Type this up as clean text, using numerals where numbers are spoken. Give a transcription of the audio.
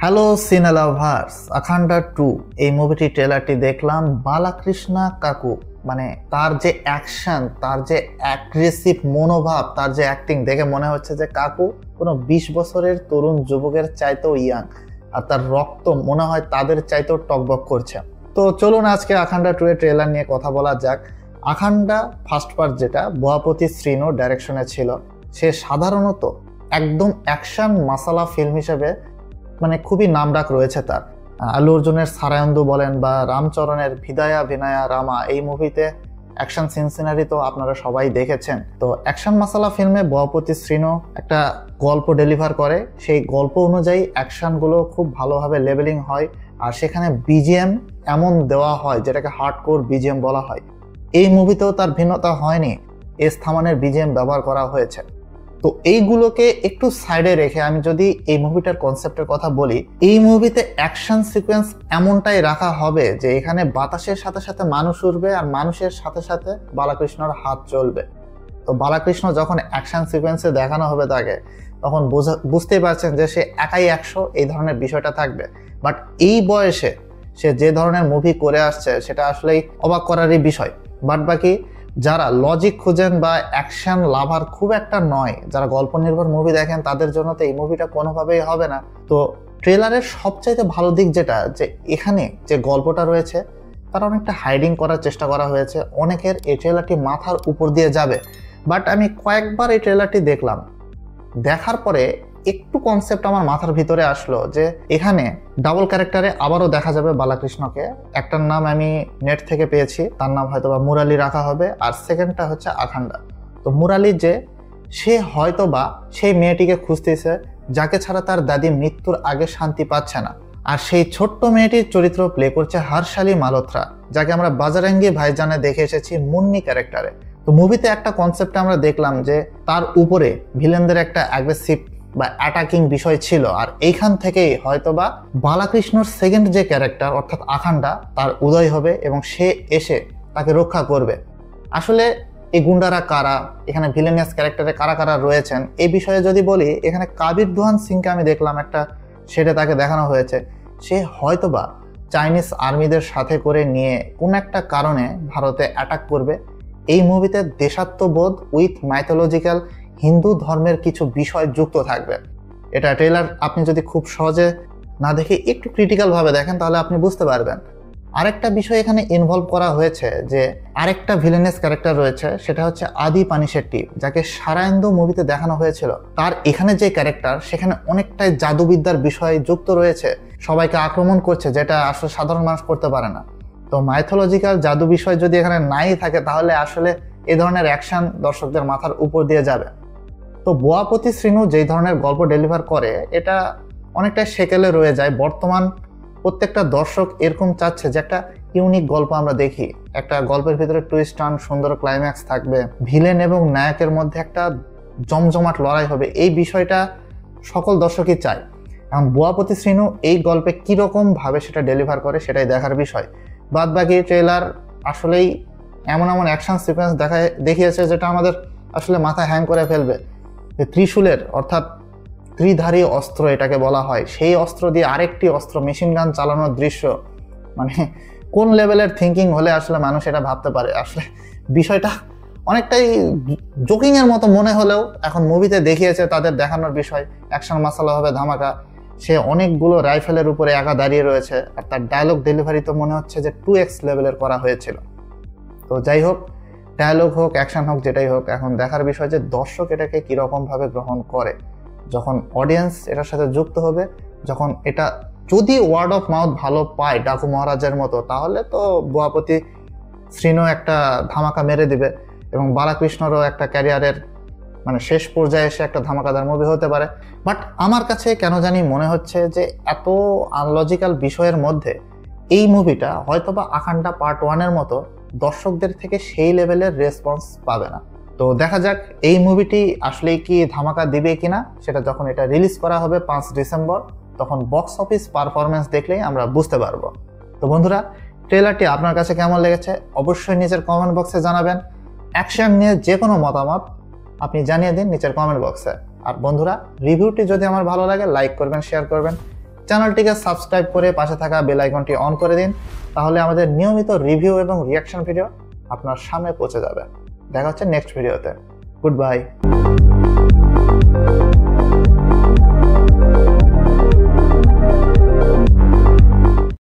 Hello সিনে lovers, আখান্ডা 2 এই মুভিটি ট্রেলারটি দেখলাম। বালাকৃষ্ণা কাকু মানে তার যে অ্যাকশন, তার যে অ্যাগ্রেসিভ মনোভাব, তার যে অ্যাক্টিং দেখে মনে হচ্ছে যে কাকু কোনো 20 বছরের তরুণ যুবকের চাইতেও ইয়াং, আর তার রক্ত মনে হয় তাদের চাইতেও টকবক করছে। তো চলুন আজকে আখান্ডা 2 এর ট্রেলার নিয়ে কথা বলা যাক। আখান্ডা ফার্স্ট পার্ট যেটা বোয়াপতি শ্রীনু ডাইরেকশনে ছিল, সে সাধারণত একদম অ্যাকশন মাসালা ফিল্ম হিসেবে মানে খুবই নামডাক রয়েছে তার। আল্লু অর্জুনের সারায়ন্দু বলেন বা রামচরণের ভিদায়া বিনায়া রামা, এই মুভিতে অ্যাকশন সিনসিনারি তো আপনারা সবাই দেখেছেন। তো অ্যাকশন মাসালা ফিল্মে বোয়াপতি শ্রীনু একটা গল্প ডেলিভার করে, সেই গল্প অনুযায়ী অ্যাকশনগুলো খুব ভালোভাবে লেভেলিং হয়, আর সেখানে বিজিএম এমন দেওয়া হয় যেটাকে হার্ডকোর বিজিএম বলা হয়। এই মুভিতেও তার ভিন্নতা হয়নি, এস থামানের বিজিএম ব্যবহার করা হয়েছে। তো এইগুলোকে একটু সাইডে রেখে আমি যদি এই মুভিটার কনসেপ্টের কথা বলি, এই মুভিতে অ্যাকশন সিকোয়েন্স এমনটাই রাখা হবে যে এখানে বাতাসের সাথে সাথে মানুষ উঠবে আর মানুষের সাথে সাথে বালাকৃষ্ণর হাত চলবে। তো বালাকৃষ্ণ যখন অ্যাকশন সিকোয়েন্সে দেখানো হবে তাকে, তখন বুঝতেই পারছেন যে সে একাই 100, এই ধরনের বিষয়টা থাকবে। বাট এই বয়সে সে যে ধরনের মুভি করে আসছে সেটা আসলেই অবাক করারই বিষয়। বাট বাকি যারা লজিক খুঁজেন বা অ্যাকশন লাভার খুব একটা নয়, যারা গল্প নির্ভর মুভি দেখেন, তাদের জন্য তো এই মুভিটা কোনোভাবেই হবে না। তো ট্রেলারের সবচাইতে ভালো দিক যেটা, যে এখানে যে গল্পটা রয়েছে তার অনেকটা হাইডিং করার চেষ্টা করা হয়েছে। অনেকের এই ট্রেলারটি মাথার উপর দিয়ে যাবে, বাট আমি কয়েকবার এই ট্রেলারটি দেখলাম, দেখার পরে একটু কনসেপ্ট আমার মাথার ভিতরে আসলো যে এখানে ডাবল ক্যারেক্টারে আবারও দেখা যাবে বালাকৃষ্ণকে। একটার নাম আমি নেট থেকে পেয়েছি, তার নাম হয়তোবা মুরালি রাখা হবে, আর সেকেন্ডটা হচ্ছে আখান্ডা। তো মুরালি যে সে হয়তোবা সেই মেয়েটিকে খুঁজতেছে যাকে ছাড়া তার দাদি মৃত্যুর আগে শান্তি পাচ্ছে না, আর সেই ছোট্ট মেয়েটির চরিত্র প্লে করছে হর্ষালি মালহোত্রা, যাকে আমরা বাজারাঙ্গি ভাইজানে দেখে এসেছি মুন্নি ক্যারেক্টারে। তো মুভিতে একটা কনসেপ্টে আমরা দেখলাম যে তার উপরে ভিলেনদের একটা অ্যাগ্রেসিভ বা অ্যাটাকিং বিষয় ছিল, আর এইখান থেকেই হয়তোবা বালাকৃষ্ণর সেকেন্ড যে ক্যারেক্টার অর্থাৎ আখান্ডা তার উদয় হবে এবং সে এসে তাকে রক্ষা করবে। আসলে এই গুন্ডারা কারা, এখানে ভিলেনিয়াস ক্যারেক্টারে কারা কারা রয়েছেন, এই বিষয়ে যদি বলি, এখানে কাবির দুহান সিংকে আমি দেখলাম একটা সেটে তাকে দেখানো হয়েছে, সে হয়তোবা চাইনিজ আর্মিদের সাথে করে নিয়ে কোন একটা কারণে ভারতে অ্যাটাক করবে। এই মুভিতে দেশাত্মবোধ উইথ মাইথোলজিক্যাল হিন্দু ধর্মের কিছু বিষয় যুক্ত থাকবে। এটা ট্রেলার আপনি যদি খুব সহজে না দেখে একটু ক্রিটিক্যালভাবে দেখেন তাহলে আপনি বুঝতে পারবেন। আরেকটা বিষয় এখানে ইনভলভ করা হয়েছে যে আরেকটা ভিলেনেস ক্যারেক্টার রয়েছে, সেটা হচ্ছে আদি পানিশেট্টি, যাকে সারায়ন্দু মুভিতে দেখানো হয়েছিল। তার এখানে যে ক্যারেক্টার, সেখানে অনেকটাই জাদুবিদ্যার বিষয় যুক্ত রয়েছে, সবাইকে আক্রমণ করছে, যেটা আসলে সাধারণ মানুষ করতে পারে না। তো মাইথোলজিক্যাল জাদু বিষয় যদি এখানে নাই থাকে, তাহলে আসলে এই ধরনের অ্যাকশন দর্শকদের মাথার উপর দিয়ে যাবে। তো বোয়াপতি শ্রীনু যেই ধরনের গল্প ডেলিভার করে, এটা অনেকটা সেকেলে রয়ে যায়। বর্তমান প্রত্যেকটা দর্শক এরকম চাচ্ছে যে একটা ইউনিক গল্প আমরা দেখি, একটা গল্পের ভিতরে টুইস্ট টার্ন, সুন্দর ক্লাইম্যাক্স থাকবে, ভিলেন এবং নায়কের মধ্যে একটা জমজমাট লড়াই হবে, এই বিষয়টা সকল দর্শকই চায়। এখন বোয়াপতি শ্রীনু এই গল্পে কীরকম ভাবে সেটা ডেলিভার করে সেটাই দেখার বিষয়। বাদ বাকি ট্রেলার আসলেই এমন এমন অ্যাকশন সিকোয়েন্স দেখিয়েছে যেটা আমাদের আসলে মাথা হ্যাং করে ফেলবে। ত্রিশূলের অর্থাৎ ত্রিধারী অস্ত্র এটাকে বলা হয়, সেই অস্ত্র দিয়ে আরেকটি অস্ত্র মেশিন গান চালানোর দৃশ্য, মানে কোন লেভেলের থিঙ্কিং হলে আসলে মানুষ এটা ভাবতে পারে। আসলে বিষয়টা অনেকটাই জোকিং এর মতো মনে হলেও এখন মুভিতে দেখিয়েছে তাদের দেখানোর বিষয়। অ্যাকশন মাসালা হবে ধামাকা, সে অনেকগুলো রাইফেলের উপরে একা দাঁড়িয়ে রয়েছে, আর তার ডায়লগ ডেলিভারি তো মনে হচ্ছে যে 2x লেভেলের করা হয়েছিল। তো যাই হোক, ডায়লগ হোক অ্যাকশন হোক যেটাই হোক, এখন দেখার বিষয় যে দর্শক এটাকে কীরকমভাবে গ্রহণ করে। যখন অডিয়েন্স এটার সাথে যুক্ত হবে, যখন এটা যদি ওয়ার্ড অফ মাউথ ভালো পায় ডাকু মহারাজের মতো, তাহলে তো বোয়াপতি শ্রীনু একটা ধামাকা মেরে দিবে এবং বালাকৃষ্ণরও একটা ক্যারিয়ারের মানে শেষ পর্যায়ে এসে একটা ধামাকাদার মুভি হতে পারে। বাট আমার কাছে কেন জানি মনে হচ্ছে যে এত আনলজিক্যাল বিষয়ের মধ্যে এই মুভিটা হয়তোবা আখান্ডা পার্ট 1-এর মতো দর্শকদের থেকে সেই লেভেলের রেসপন্স পাবে না। তো দেখা যাক এই মুভিটি আসলেই কি ধামাকা দিবে কিনা, সেটা যখন এটা রিলিজ করা হবে 5 ডিসেম্বর, তখন বক্স অফিস পারফরমেন্স দেখলেই আমরা বুঝতে পারবো। তো বন্ধুরা, ট্রেলারটি আপনার কাছে কেমন লেগেছে অবশ্যই নিচের কমেন্ট বক্সে জানাবেন। অ্যাকশন নিয়ে যে কোনো মতামত আপনি জানিয়ে দিন নিচের কমেন্ট বক্সে। আর বন্ধুরা, রিভিউটি যদি আমার ভালো লাগে লাইক করবেন, শেয়ার করবেন চ্যানেলটিকে সাবস্ক্রাইব করে পাশে থাকা বেল আইকনটি অন করে দিন, তাহলে আমাদের নিয়মিত রিভিউ এবং রিয়াকশন ভিডিও আপনার সামনে পৌঁছে যাবে। দেখা হচ্ছে নেক্সট ভিডিওতে। Good bye.